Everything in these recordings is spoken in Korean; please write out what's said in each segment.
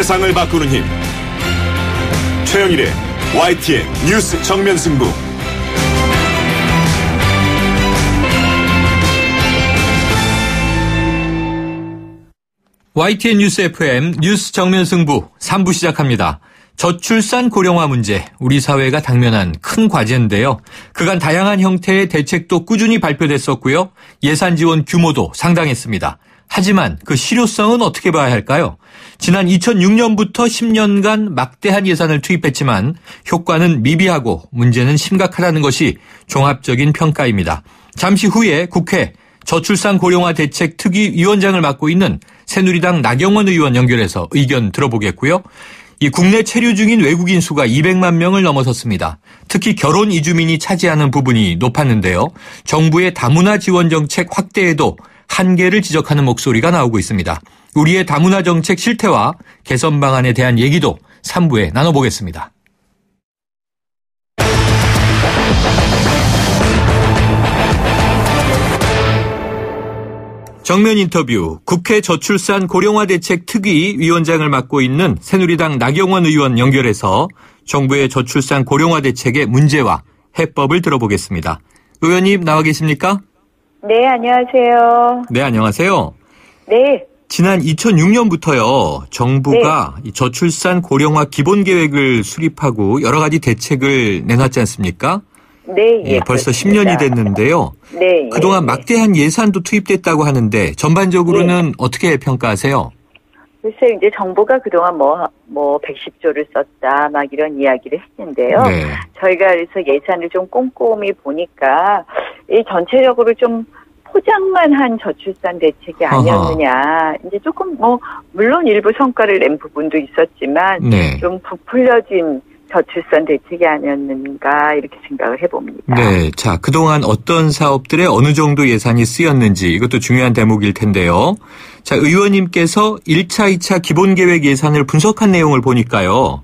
세상을 바꾸는 힘. 최영일의 YTN 뉴스 정면 승부. YTN 뉴스 FM 뉴스 정면 승부 3부 시작합니다. 저출산 고령화 문제, 우리 사회가 당면한 큰 과제인데요. 그간 다양한 형태의 대책도 꾸준히 발표됐었고요. 예산 지원 규모도 상당했습니다. 하지만 그 실효성은 어떻게 봐야 할까요? 지난 2006년부터 10년간 막대한 예산을 투입했지만 효과는 미비하고 문제는 심각하다는 것이 종합적인 평가입니다. 잠시 후에 국회 저출산 고령화 대책 특위위원장을 맡고 있는 새누리당 나경원 의원 연결해서 의견 들어보겠고요. 이 국내 체류 중인 외국인 수가 200만 명을 넘어섰습니다. 특히 결혼 이주민이 차지하는 부분이 높았는데요. 정부의 다문화 지원 정책 확대에도 한계를 지적하는 목소리가 나오고 있습니다. 우리의 다문화 정책 실태와 개선 방안에 대한 얘기도 3부에 나눠보겠습니다. 정면 인터뷰, 국회 저출산 고령화 대책 특위 위원장을 맡고 있는 새누리당 나경원 의원 연결해서 정부의 저출산 고령화 대책의 문제와 해법을 들어보겠습니다. 의원님 나와 계십니까? 네, 안녕하세요. 네, 안녕하세요. 네. 지난 2006년부터요, 정부가 이 저출산 고령화 기본계획을 수립하고 여러 가지 대책을 내놨지 않습니까? 네, 예, 벌써 10년이 됐는데요. 네. 그동안 막대한 예산도 투입됐다고 하는데 전반적으로는 어떻게 평가하세요? 글쎄, 이제 정부가 그동안 110조를 썼다, 막 이런 이야기를 했는데요. 네. 저희가 그래서 예산을 좀 꼼꼼히 보니까, 이 전체적으로 좀 포장만 한 저출산 대책이 아니었느냐. 이제 조금 물론 일부 성과를 낸 부분도 있었지만, 네. 좀 부풀려진 저출산 대책이 아니었는가, 이렇게 생각을 해봅니다. 네. 자, 그동안 어떤 사업들에 어느 정도 예산이 쓰였는지 이것도 중요한 대목일 텐데요. 자, 의원님께서 1차, 2차 기본계획 예산을 분석한 내용을 보니까요.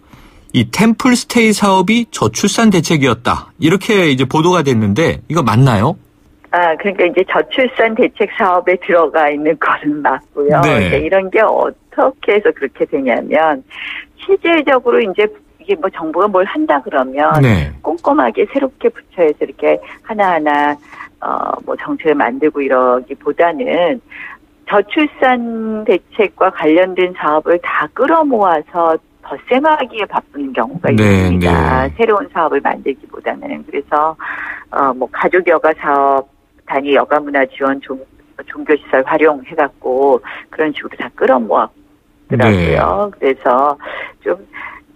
이 템플스테이 사업이 저출산 대책이었다. 이렇게 이제 보도가 됐는데 이거 맞나요? 그러니까 이제 저출산 대책 사업에 들어가 있는 거는 맞고요. 네. 이제 이런 게 어떻게 해서 그렇게 되냐면, 실질적으로 이제 이게 정부가 뭘 한다 그러면, 네. 꼼꼼하게 새롭게 부처에서 이렇게 하나하나, 정책을 만들고 이러기보다는, 저출산 대책과 관련된 사업을 다 끌어모아서 덧셈하기에 바쁜 경우가 있습니다. 네. 새로운 사업을 만들기보다는. 그래서, 가족 여가 사업, 단위 여가 문화 지원 종교시설 활용해갖고 그런 식으로 다 끌어모았더라고요. 네. 그래서 좀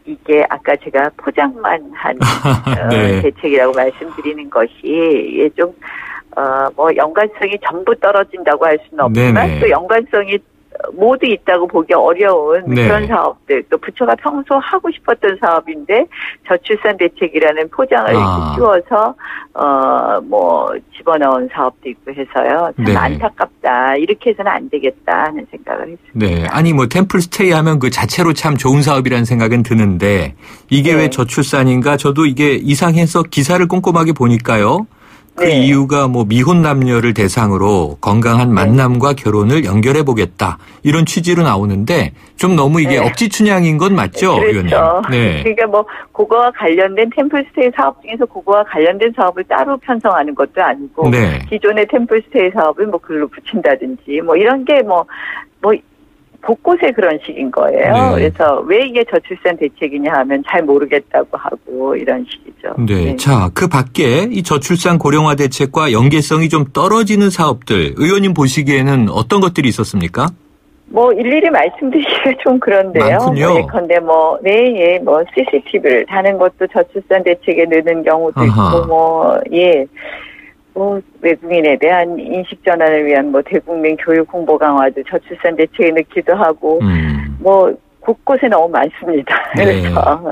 이게 아까 제가 포장만 한 네. 대책이라고 말씀드리는 것이 좀 연관성이 전부 떨어진다고 할 수는 없지만 네네. 또 연관성이 모두 있다고 보기 어려운 네. 그런 사업들, 또 부처가 평소 하고 싶었던 사업인데 저출산 대책이라는 포장을 이렇게 씌워서 집어넣은 사업도 있고 해서요. 참 네. 안타깝다. 이렇게 해서는 안 되겠다 하는 생각을 했습니다. 네. 아니 템플스테이 하면 그 자체로 참 좋은 사업이라는 생각은 드는데 이게 왜 저출산인가? 저도 이게 이상해서 기사를 꼼꼼하게 보니까요. 그 네. 이유가 미혼 남녀를 대상으로 건강한 만남과 결혼을 연결해 보겠다. 이런 취지로 나오는데 좀 너무 이게 억지춘향인 건 맞죠, 의원님? 그렇죠. 네. 그러니까 그거와 관련된 템플스테이 사업 중에서 그거와 관련된 사업을 따로 편성하는 것도 아니고 네. 기존의 템플스테이 사업을 글로 붙인다든지 이런 게 곳곳에 그런 식인 거예요. 네. 그래서 왜 이게 저출산 대책이냐 하면 잘 모르겠다고 하고 이런 식이죠. 네. 네. 자, 그 밖에 이 저출산 고령화 대책과 연계성이 좀 떨어지는 사업들, 의원님 보시기에는 어떤 것들이 있었습니까? 일일이 말씀드리기가 좀 그런데요. 많군요. 예컨대 CCTV를 다는 것도 저출산 대책에 넣는 경우도 있고, 외국인에 대한 인식 전환을 위한 대국민 교육 홍보 강화도 저출산 대책에 넣기도 하고, 곳곳에 너무 많습니다. 네. 그래서,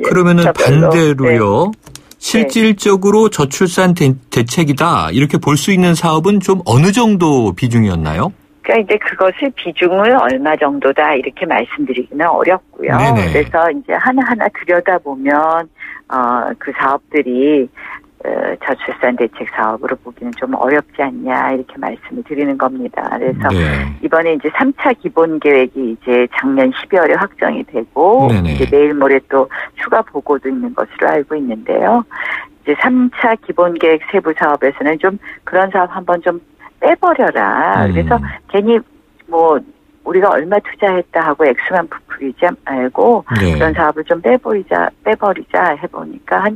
그러면은 반대로요. 네. 실질적으로 저출산 대책이다. 이렇게 볼 수 있는 사업은 좀 어느 정도 비중이었나요? 그러니까 이제 그것을 비중을 얼마 정도다 이렇게 말씀드리기는 어렵고요. 네네. 그래서 이제 하나하나 들여다보면, 그 사업들이 저출산 대책 사업으로 보기는 좀 어렵지 않냐 이렇게 말씀을 드리는 겁니다. 그래서 네. 이번에 이제 3차 기본 계획이 이제 작년 12월에 확정이 되고 네네. 이제 내일 모레 또 추가 보고도 있는 것으로 알고 있는데요. 이제 3차 기본 계획 세부 사업에서는 좀 그런 사업 한번 좀 빼버려라. 그래서 괜히 뭐 우리가 얼마 투자했다 하고 액수만 부풀리지 말고 네. 그런 사업을 좀 빼버리자 해보니까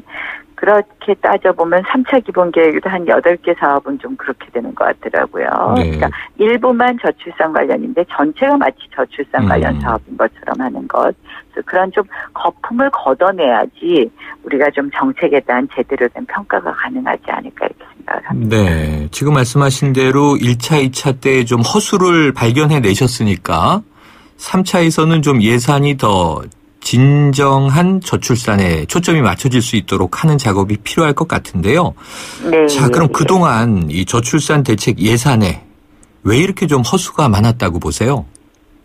그렇게 따져보면 3차 기본 계획에도 한 8개 사업은 좀 그렇게 되는 것 같더라고요. 네. 그러니까 일부만 저출산 관련인데 전체가 마치 저출산 관련 사업인 것처럼 하는 것. 그래서 그런 좀 거품을 걷어내야지 우리가 좀 정책에 대한 제대로 된 평가가 가능하지 않을까 이렇게 생각을 합니다. 네. 지금 말씀하신 대로 1차, 2차 때 좀 허수를 발견해 내셨으니까 3차에서는 좀 예산이 더 진정한 저출산에 초점이 맞춰질 수 있도록 하는 작업이 필요할 것 같은데요. 네. 자, 그럼 그동안 이 저출산 대책 예산에 왜 이렇게 좀 허수가 많았다고 보세요?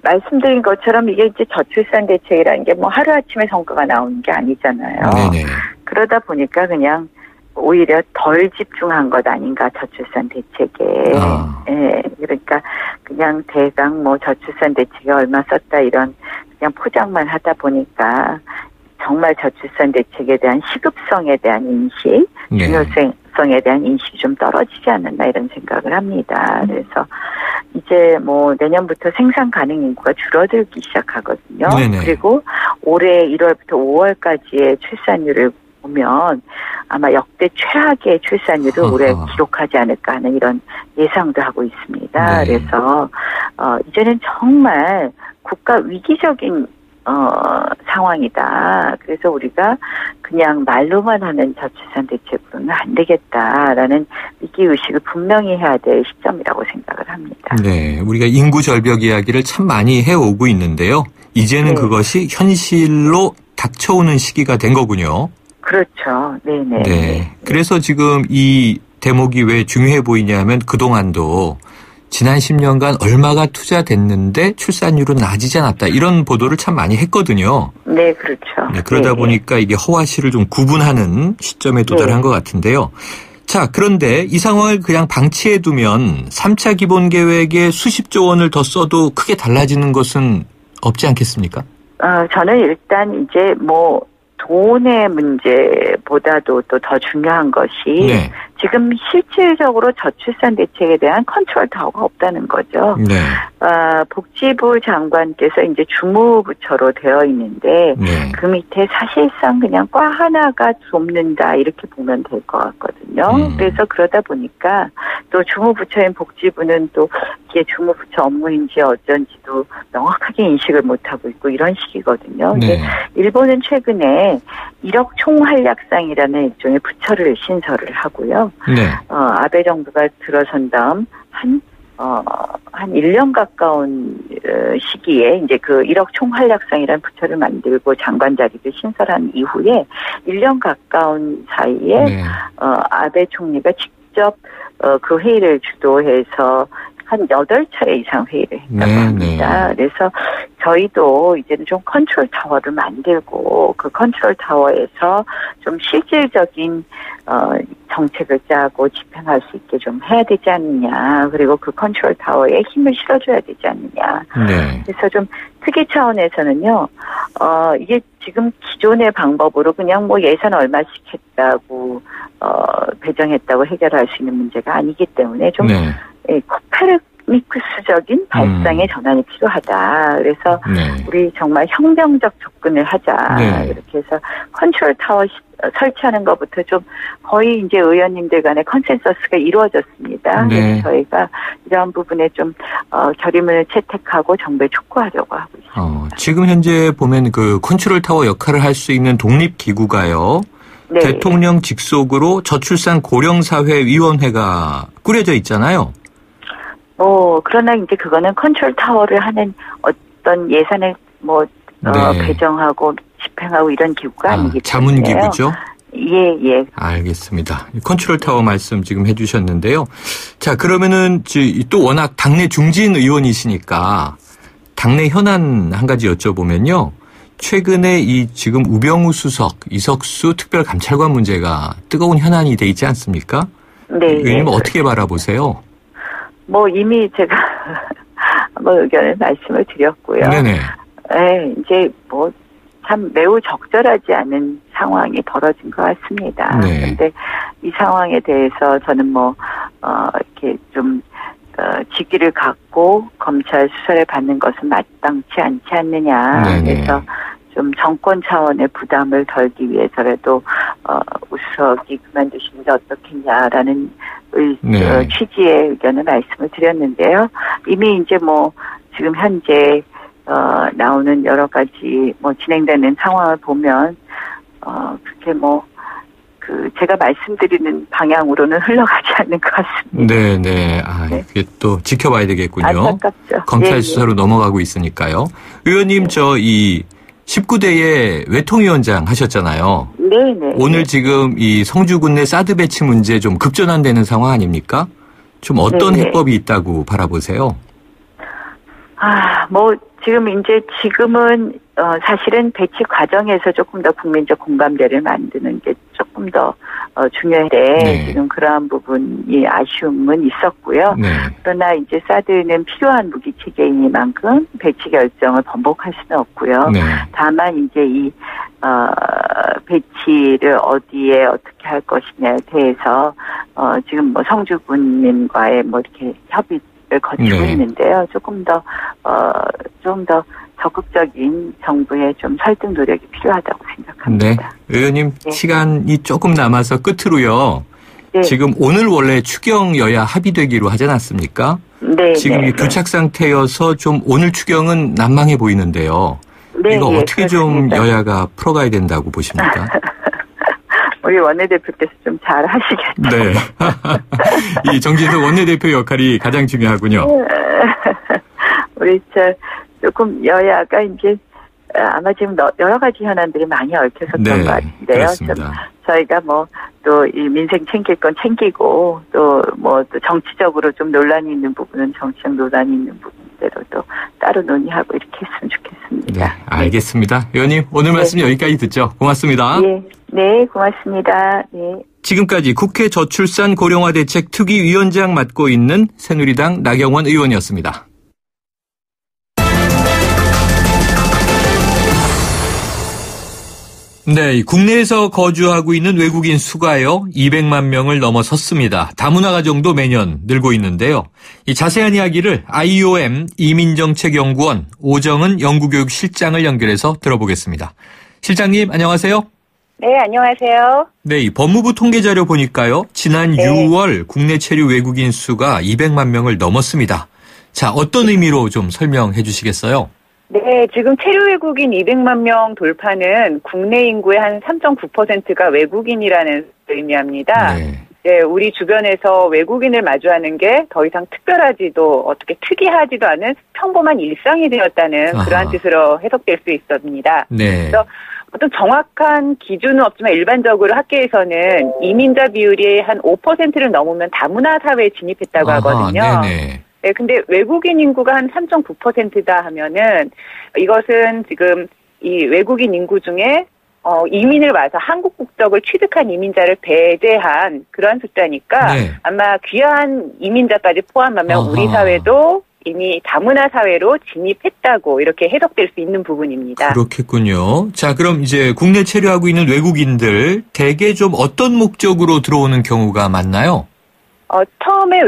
말씀드린 것처럼 이게 이제 저출산 대책이라는 게 뭐 하루아침에 성과가 나오는 게 아니잖아요. 네네. 그러다 보니까 그냥 오히려 덜 집중한 것 아닌가 저출산 대책에. 예, 그러니까 그냥 대강 뭐 저출산 대책에 얼마 썼다 이런 그냥 포장만 하다 보니까 정말 저출산 대책에 대한 시급성에 대한 인식, 네. 중요성에 대한 인식이 좀 떨어지지 않았나 이런 생각을 합니다. 그래서 이제 뭐 내년부터 생산 가능 인구가 줄어들기 시작하거든요. 네네. 그리고 올해 1월부터 5월까지의 출산율을 보면 아마 역대 최악의 출산율을 올해 기록하지 않을까 하는 이런 예상도 하고 있습니다. 네. 그래서 이제는 정말 국가 위기적인 상황이다. 그래서 우리가 그냥 말로만 하는 저출산 대책으로는 안 되겠다라는 위기의식을 분명히 해야 될 시점이라고 생각을 합니다. 네. 우리가 인구 절벽 이야기를 참 많이 해오고 있는데요. 이제는 네. 그것이 현실로 닥쳐오는 시기가 된 거군요. 그렇죠. 네네. 네. 그래서 지금 이 대목이 왜 중요해 보이냐면 그동안도 지난 10년간 얼마가 투자됐는데 출산율은 낮아지지 않았다. 이런 보도를 참 많이 했거든요. 네, 그렇죠. 네, 그러다 보니까 이게 허와 실을 좀 구분하는 시점에 도달한 것 같은데요. 자, 그런데 이 상황을 그냥 방치해두면 3차 기본계획에 수십조 원을 더 써도 크게 달라지는 것은 없지 않겠습니까? 저는 일단 이제 뭐 돈의 문제보다도 또 더 중요한 것이 네. 지금 실질적으로 저출산 대책에 대한 컨트롤 타워가 없다는 거죠. 네. 복지부 장관께서 이제 주무부처로 되어 있는데 네. 그 밑에 사실상 그냥 과 하나가 돕는다 이렇게 보면 될 것 같거든요. 그래서 그러다 보니까 또 주무부처인 복지부는 또 이게 주무부처 업무인지 어쩐지도 명확하게 인식을 못하고 있고 이런 식이거든요. 네. 일본은 최근에 1억 총활약상이라는 일종의 부처를 신설을 하고요. 네. 아베 정부가 들어선 다음 한 1년 가까운 시기에 이제 그 1억 총활약상이라는 부처를 만들고 장관 자리를 신설한 이후에 1년 가까운 사이에 네. 아베 총리가 직접 그 회의를 주도해서 한 8차례 이상 회의를 했다고 합니다. 그래서 저희도 이제는 좀 컨트롤 타워를 만들고 그 컨트롤 타워에서 좀 실질적인 정책을 짜고 집행할 수 있게 좀 해야 되지 않느냐. 그리고 그 컨트롤 타워에 힘을 실어줘야 되지 않느냐. 네. 그래서 좀 특위 차원에서는요. 이게 지금 기존의 방법으로 그냥 뭐 예산 얼마씩 했다고 배정했다고 해결할 수 있는 문제가 아니기 때문에 좀 네. 코페르니쿠스적인 발상의 전환이 필요하다. 그래서 네. 우리 정말 혁명적 접근을 하자. 네. 이렇게 해서 컨트롤 타워 설치하는 것부터 좀 거의 이제 의원님들 간의 컨센서스가 이루어졌습니다. 네. 그래서 저희가 이런 부분에 좀 결의문을 채택하고 정부에 촉구하려고 하고 있습니다. 지금 현재 보면 그 컨트롤 타워 역할을 할 수 있는 독립기구가요. 네. 대통령 직속으로 저출산 고령사회위원회가 꾸려져 있잖아요. 그러나 이제 그거는 컨트롤 타워를 하는 어떤 예산을 네. 배정하고 집행하고 이런 기구가 아니기 때문에. 자문기구죠? 예. 알겠습니다. 컨트롤 타워 말씀 지금 해주셨는데요. 자, 그러면은 또 워낙 당내 중진 의원이시니까 당내 현안 한 가지 여쭤보면요. 최근에 이 지금 우병우 수석, 이석수 특별감찰관 문제가 뜨거운 현안이 돼 있지 않습니까? 네. 의원님 어떻게 바라보세요? 뭐 이미 제가 한번 의견을 말씀을 드렸고요. 네네. 네, 이제 뭐 참 매우 적절하지 않은 상황이 벌어진 것 같습니다. 네. 그런데 이 상황에 대해서 저는 뭐 이렇게 좀 직위를 갖고 검찰 수사를 받는 것은 마땅치 않지 않느냐. 네네. 그래서 좀 정권 차원의 부담을 덜기 위해서라도 우수석이 그만두시는 게 어떻겠냐라는 네. 취지의 의견을 말씀을 드렸는데요. 이미 이제 뭐 지금 현재 나오는 여러 가지 뭐 진행되는 상황을 보면 그렇게 뭐 제가 말씀드리는 방향으로는 흘러가지 않는 것 같습니다. 네네. 네. 이게 또 지켜봐야 되겠군요. 안타깝죠. 검찰 예, 수사로 넘어가고 있으니까요. 의원님 이 19대에 외통위원장 하셨잖아요. 네네. 오늘 지금 이 성주군 내 사드 배치 문제 좀 급전환되는 상황 아닙니까? 좀 어떤 네네. 해법이 있다고 바라보세요? 뭐 지금은 사실은 배치 과정에서 조금 더 국민적 공감대를 만드는 게 조금 더 중요한데 네. 지금 그러한 부분이 아쉬움은 있었고요. 네. 그러나 이제 사드는 필요한 무기 체계이니만큼 배치 결정을 번복할 수는 없고요. 네. 다만 이제 이 배치를 어디에 어떻게 할 것이냐에 대해서 지금 뭐 성주군님과의 뭐 이렇게 협의를 거치고 네. 있는데요. 조금 더 적극적인 정부의 좀 설득 노력이 필요하다고 네. 생각합니다. 의원님 네. 시간이 조금 남아서 끝으로요. 네. 지금 오늘 원래 추경 여야 합의되기로 하지 않았습니까? 네. 지금 네, 이 교착 상태여서 좀 오늘 추경은 난망해 보이는데요. 네, 이거 예, 어떻게 좀 그렇습니다. 여야가 풀어가야 된다고 보십니까? 우리 원내대표께서 좀 잘 하시겠죠. 네. 이 정진석 원내대표 역할이 가장 중요하군요. 우리 조금 여야가 이제 아마 지금 여러 가지 현안들이 많이 얽혀섰던 네, 것 같은데요. 그렇습니다. 좀 저희가 뭐 또 이 민생 챙길 건 챙기고 또 뭐 또 정치적으로 좀 논란이 있는 부분은 정치적 논란이 있는 부분대로 또 따로 논의하고 이렇게 했으면 좋겠습니다. 네, 알겠습니다. 의원님 오늘 말씀 여기까지 듣죠. 고맙습니다. 네, 네, 고맙습니다. 네. 지금까지 국회 저출산 고령화 대책 특위위원장 맡고 있는 새누리당 나경원 의원이었습니다. 네, 국내에서 거주하고 있는 외국인 수가요 200만 명을 넘어섰습니다. 다문화 가정도 매년 늘고 있는데요. 이 자세한 이야기를 IOM 이민정책연구원 오정은 연구교육실장을 연결해서 들어보겠습니다. 실장님 안녕하세요. 네, 안녕하세요. 네, 이 법무부 통계 자료 보니까요. 지난 네. 6월 국내 체류 외국인 수가 200만 명을 넘었습니다. 자, 어떤 의미로 좀 설명해 주시겠어요? 네, 지금 체류 외국인 200만 명 돌파는 국내 인구의 한 3.9%가 외국인이라는 의미합니다. 네. 네, 우리 주변에서 외국인을 마주하는 게 더 이상 특별하지도 어떻게 특이하지도 않은 평범한 일상이 되었다는 아하. 그러한 뜻으로 해석될 수 있습니다. 네. 그래서 어떤 정확한 기준은 없지만 일반적으로 학계에서는 이민자 비율이 한 5%를 넘으면 다문화 사회에 진입했다고 하거든요. 네네. 네, 근데 외국인 인구가 한 3.9%다 하면은 이것은 지금 이 외국인 인구 중에 이민을 와서 한국 국적을 취득한 이민자를 배제한 그러한 숫자니까 네. 아마 귀한 이민자까지 포함하면 아하. 우리 사회도 이미 다문화 사회로 진입했다고 이렇게 해석될 수 있는 부분입니다. 그렇겠군요. 자, 그럼 이제 국내 체류하고 있는 외국인들 대개 좀 어떤 목적으로 들어오는 경우가 많나요? 처음에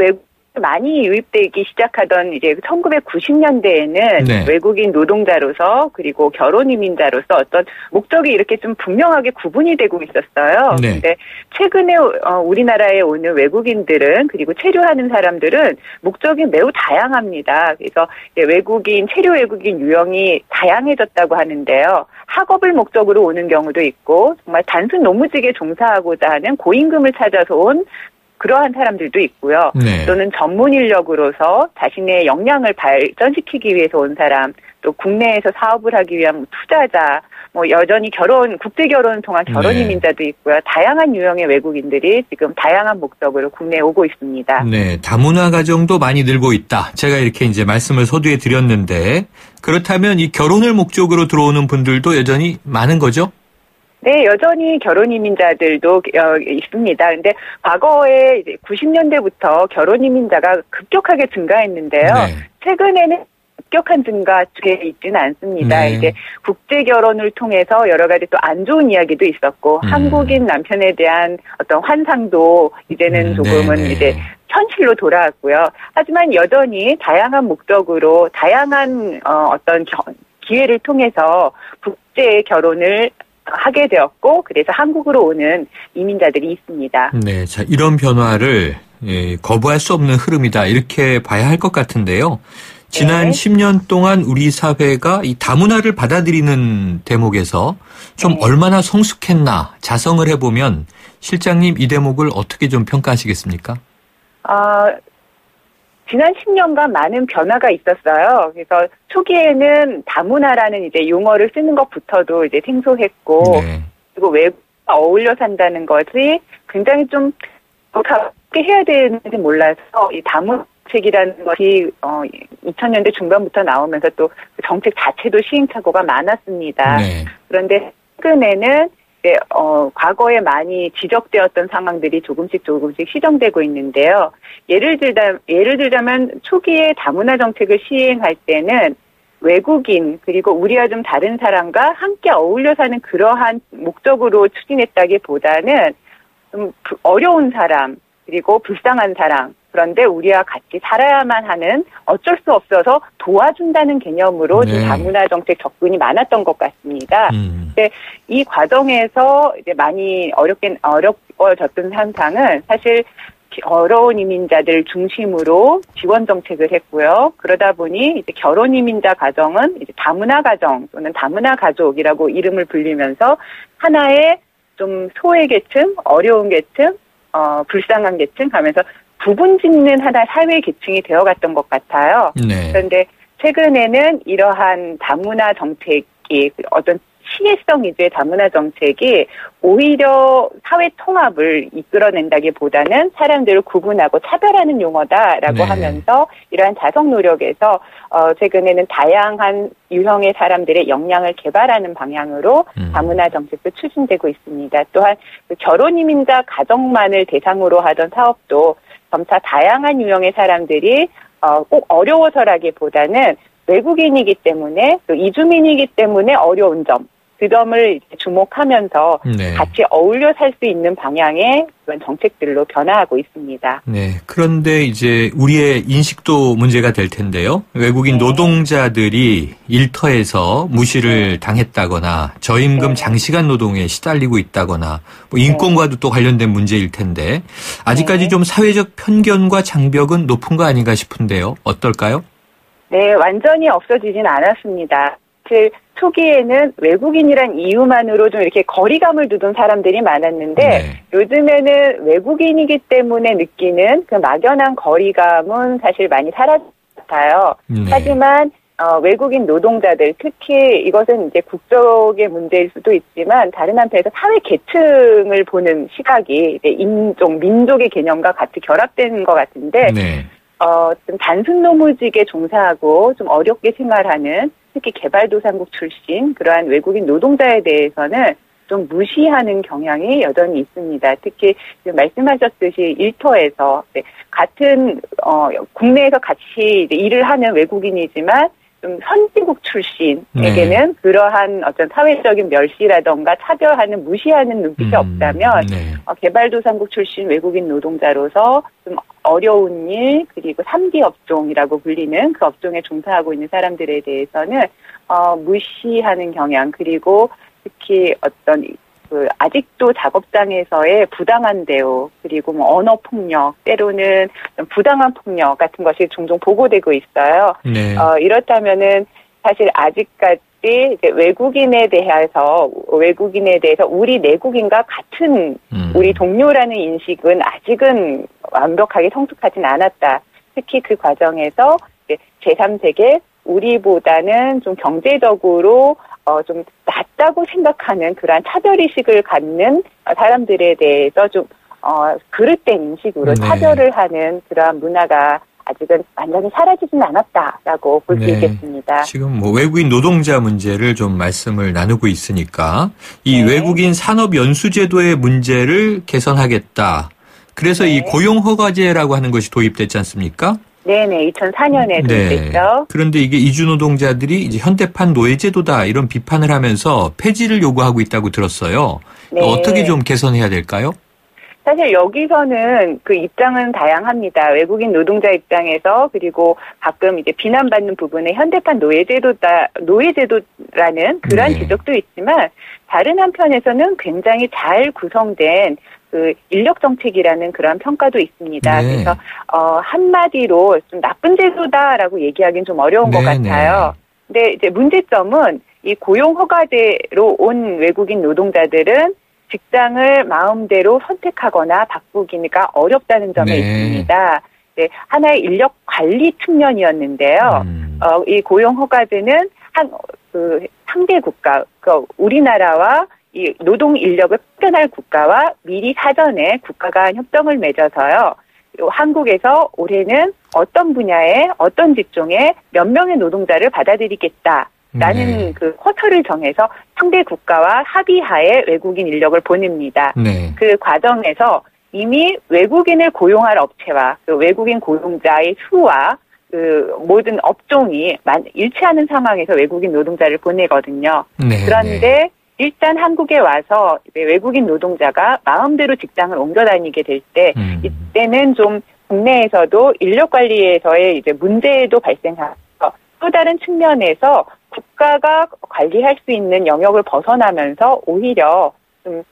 많이 유입되기 시작하던 이제 1990년대에는 네. 외국인 노동자로서 그리고 결혼 이민자로서 어떤 목적이 이렇게 좀 분명하게 구분이 되고 있었어요. 네. 근데 최근에 우리나라에 오는 외국인들은 그리고 체류하는 사람들은 목적이 매우 다양합니다. 그래서 체류 외국인 유형이 다양해졌다고 하는데요. 학업을 목적으로 오는 경우도 있고 정말 단순 노무직에 종사하고자 하는 고임금을 찾아서 온 그러한 사람들도 있고요. 네. 또는 전문 인력으로서 자신의 역량을 발전시키기 위해서 온 사람, 또 국내에서 사업을 하기 위한 투자자, 뭐 여전히 국제 결혼을 통한 결혼 이민자도 있고요. 다양한 유형의 외국인들이 지금 다양한 목적으로 국내에 오고 있습니다. 네, 다문화 가정도 많이 늘고 있다. 제가 이렇게 이제 말씀을 서두에 드렸는데 그렇다면 이 결혼을 목적으로 들어오는 분들도 여전히 많은 거죠? 네, 여전히 결혼 이민자들도 있습니다. 근데 과거에 이제 90년대부터 결혼 이민자가 급격하게 증가했는데요. 네. 최근에는 급격한 증가에 있지는 않습니다. 네. 이제 국제 결혼을 통해서 여러 가지 또 안 좋은 이야기도 있었고 한국인 남편에 대한 어떤 환상도 이제는 조금은 이제 현실로 돌아왔고요. 하지만 여전히 다양한 목적으로 다양한 어떤 기회를 통해서 국제 결혼을 하게 되었고 그래서 한국으로 오는 이민자들이 있습니다. 네, 자 이런 변화를 거부할 수 없는 흐름이다 이렇게 봐야 할 것 같은데요. 지난 10년 동안 우리 사회가 이 다문화를 받아들이는 대목에서 좀 얼마나 성숙했나 자성을 해보면 실장님 이 대목을 어떻게 좀 평가하시겠습니까? 지난 10년간 많은 변화가 있었어요. 그래서 초기에는 다문화라는 이제 용어를 쓰는 것부터도 이제 생소했고, 그리고 외국과 어울려 산다는 것이 굉장히 좀 어떻게 해야 되는지 몰라서 이 다문화책이라는 것이 2000년대 중반부터 나오면서 또 그 정책 자체도 시행착오가 많았습니다. 그런데 최근에는 과거에 많이 지적되었던 상황들이 조금씩 시정되고 있는데요. 예를 들자면 초기에 다문화 정책을 시행할 때는 외국인 그리고 우리와 좀 다른 사람과 함께 어울려 사는 그러한 목적으로 추진했다기보다는 좀 어려운 사람 그리고 불쌍한 사람 그런데 우리와 같이 살아야만 하는 어쩔 수 없어서 도와준다는 개념으로 좀 다문화 정책 접근이 많았던 것 같습니다. 근데 이 과정에서 이제 많이 어려워졌던 현상은 사실 어려운 이민자들 중심으로 지원 정책을 했고요. 그러다 보니 이제 결혼 이민자 가정은 이제 다문화 가정 또는 다문화 가족이라고 이름을 불리면서 하나의 좀 소외 계층, 어려운 계층, 불쌍한 계층 하면서 구분 짓는 하나의 사회 계층이 되어갔던 것 같아요. 그런데 최근에는 이러한 다문화 정책이 어떤 시혜성 위주의 다문화 정책이 오히려 사회 통합을 이끌어낸다기보다는 사람들을 구분하고 차별하는 용어다라고 하면서 이러한 자성 노력에서 최근에는 다양한 유형의 사람들의 역량을 개발하는 방향으로 다문화 정책도 추진되고 있습니다. 또한 결혼 이민자 가정만을 대상으로 하던 사업도 점차 다양한 유형의 사람들이 꼭 어려워서라기보다는 외국인이기 때문에 또 이주민이기 때문에 어려운 점, 그 점을 주목하면서 같이 어울려 살 수 있는 방향의 그런 정책들로 변화하고 있습니다. 네. 그런데 이제 우리의 인식도 문제가 될 텐데요. 외국인 노동자들이 일터에서 무시를 당했다거나 저임금 장시간 노동에 시달리고 있다거나 뭐 인권과도 또 관련된 문제일 텐데 아직까지 좀 사회적 편견과 장벽은 높은 거 아닌가 싶은데요. 어떨까요? 네. 완전히 없어지진 않았습니다. 초기에는 외국인이란 이유만으로 좀 이렇게 거리감을 두던 사람들이 많았는데 요즘에는 외국인이기 때문에 느끼는 그 막연한 거리감은 사실 많이 사라진 것 같아요. 하지만 외국인 노동자들 특히 이것은 이제 국적의 문제일 수도 있지만 다른 한편에서 사회 계층을 보는 시각이 이제 인종, 민족의 개념과 같이 결합되는 것 같은데 좀 단순 노무직에 종사하고 좀 어렵게 생활하는 특히 개발도상국 출신 그러한 외국인 노동자에 대해서는 좀 무시하는 경향이 여전히 있습니다. 특히 말씀하셨듯이 일터에서 같은 국내에서 같이 일을 하는 외국인이지만 좀 선진국 출신에게는 그러한 어떤 사회적인 멸시라던가 차별하는 무시하는 눈빛이 없다면 개발도상국 출신 외국인 노동자로서 좀 어려운 일 그리고 3D 업종이라고 불리는 그 업종에 종사하고 있는 사람들에 대해서는 무시하는 경향 그리고 특히 어떤 아직도 작업장에서의 부당한 대우 그리고 뭐 언어 폭력 때로는 부당한 폭력 같은 것이 종종 보고되고 있어요. 이렇다면은 사실 아직까지 이제 외국인에 대해서 우리 내국인과 같은 우리 동료라는 인식은 아직은 완벽하게 성숙하진 않았다. 특히 그 과정에서 이제 제3세계 우리보다는 좀 경제적으로 좀 낫다고 생각하는 그러한 차별의식을 갖는 사람들에 대해서 좀 그릇된 인식으로 차별을 하는 그러한 문화가 아직은 완전히 사라지진 않았다라고 볼 수 있겠습니다. 지금 외국인 노동자 문제를 좀 말씀을 나누고 있으니까 이 외국인 산업연수제도의 문제를 개선하겠다. 그래서 이 고용허가제라고 하는 것이 도입됐지 않습니까? 네네, 2004년에 도입됐죠. 그런데 이게 이주노동자들이 이제 현대판 노예제도다 이런 비판을 하면서 폐지를 요구하고 있다고 들었어요. 네. 어떻게 좀 개선해야 될까요? 사실 여기서는 그 입장은 다양합니다. 외국인 노동자 입장에서 그리고 가끔 이제 비난받는 부분에 현대판 노예제도라는 그런 지적도 있지만 다른 한편에서는 굉장히 잘 구성된 그 인력 정책이라는 그런 평가도 있습니다. 그래서 한마디로 좀 나쁜 제도다라고 얘기하기는 좀 어려운 것 같아요. 근데 이제 문제점은 이 고용 허가제로 온 외국인 노동자들은 직장을 마음대로 선택하거나 바꾸기가 어렵다는 점에 있습니다. 네, 하나의 인력 관리 측면이었는데요. 이 고용 허가제는 상대 국가, 우리나라와 이 노동 인력을 파견할 국가와 미리 사전에 국가 간 협정을 맺어서요. 한국에서 올해는 어떤 분야에 어떤 직종에 몇 명의 노동자를 받아들이겠다라는 그 쿼터를 정해서 상대 국가와 합의하에 외국인 인력을 보냅니다. 그 과정에서 이미 외국인을 고용할 업체와 그 외국인 고용자의 수와 그 모든 업종이 일치하는 상황에서 외국인 노동자를 보내거든요. 그런데 일단 한국에 와서 외국인 노동자가 마음대로 직장을 옮겨 다니게 될 때 이때는 좀 국내에서도 인력 관리에서의 이제 문제도 발생하고 또 다른 측면에서 국가가 관리할 수 있는 영역을 벗어나면서 오히려 좀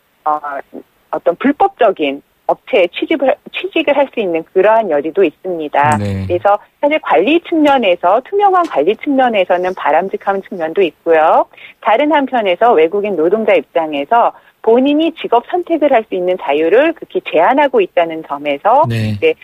어떤 불법적인 업체에 취직을 할 수 있는 그러한 여지도 있습니다. 그래서 사실 관리 측면에서 투명한 관리 측면에서는 바람직한 측면도 있고요. 다른 한편에서 외국인 노동자 입장에서 본인이 직업 선택을 할 수 있는 자유를 그렇게 제한하고 있다는 점에서 이제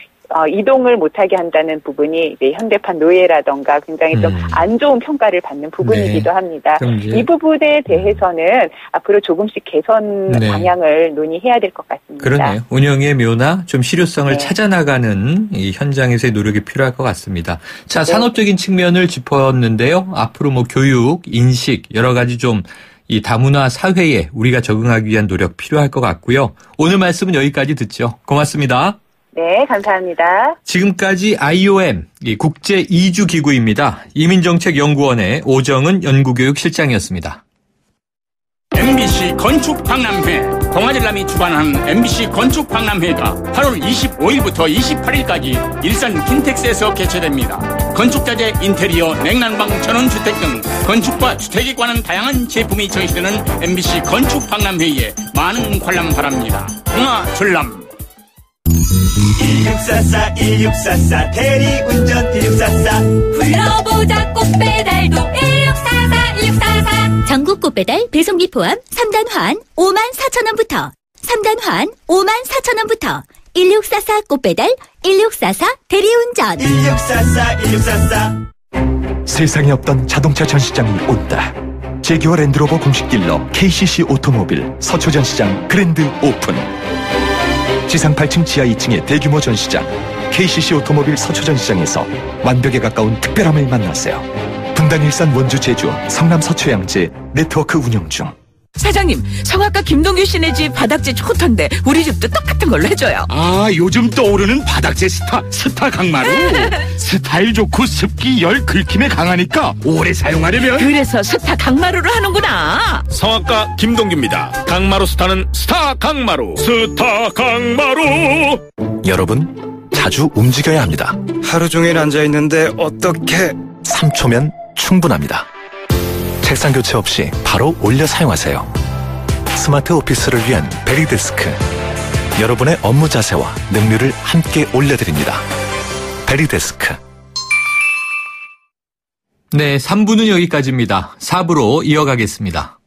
이동을 못하게 한다는 부분이 이제 현대판 노예라던가 굉장히 좀 안 좋은 평가를 받는 부분이기도 합니다. 이 부분에 대해서는 앞으로 조금씩 개선 방향을 논의해야 될 것 같습니다. 그러네요. 운영의 묘나 좀 실효성을 찾아나가는 이 현장에서의 노력이 필요할 것 같습니다. 자, 산업적인 측면을 짚었는데요. 앞으로 뭐 교육, 인식 여러 가지 좀 이 다문화 사회에 우리가 적응하기 위한 노력 필요할 것 같고요. 오늘 말씀은 여기까지 듣죠. 고맙습니다. 네, 감사합니다. 지금까지 IOM, 국제 이주 기구입니다. 이민정책연구원의 오정은 연구교육실장이었습니다. MBC 건축박람회, 동아일람이 주관하는 MBC 건축박람회가 8월 25일부터 28일까지 일산 킨텍스에서 개최됩니다. 건축자재, 인테리어, 냉난방, 전원주택 등 건축과 주택에 관한 다양한 제품이 전시되는 MBC 건축박람회에 많은 관람 바랍니다. 동아 전람 1644 대리운전 1644 불러보자 꽃배달도 1644 전국 꽃배달 배송비 포함 3단 환 54,000원부터 3단 환 54,000원부터 1644 꽃배달 1644 대리운전 1644 세상에 없던 자동차 전시장이 온다. 제기와 랜드로버 공식 딜러 KCC 오토모빌 서초 전시장 그랜드 오픈. 지상 8층 지하 2층의 대규모 전시장 KCC 오토모빌 서초 전시장에서 완벽에 가까운 특별함을 만나세요. 분당, 일산, 원주, 제주, 성남, 서초, 양재 네트워크 운영 중. 사장님, 성악가 김동규 씨네 집 바닥재 좋던데 우리 집도 똑같은 걸로 해줘요. 아, 요즘 떠오르는 바닥재 스타 강마루. 스타일 좋고 습기, 열, 긁힘에 강하니까 오래 사용하려면 그래서 스타 강마루를 하는구나. 성악가 김동규입니다. 강마루 스타는 스타 강마루. 스타 강마루. 여러분, 자주 움직여야 합니다. 하루 종일 앉아있는데 어떻게 3초면 충분합니다. 책상 교체 없이 바로 올려 사용하세요. 스마트 오피스를 위한 베리데스크. 여러분의 업무 자세와 능률을 함께 올려드립니다. 베리데스크. 네, 3부는 여기까지입니다. 4부로 이어가겠습니다.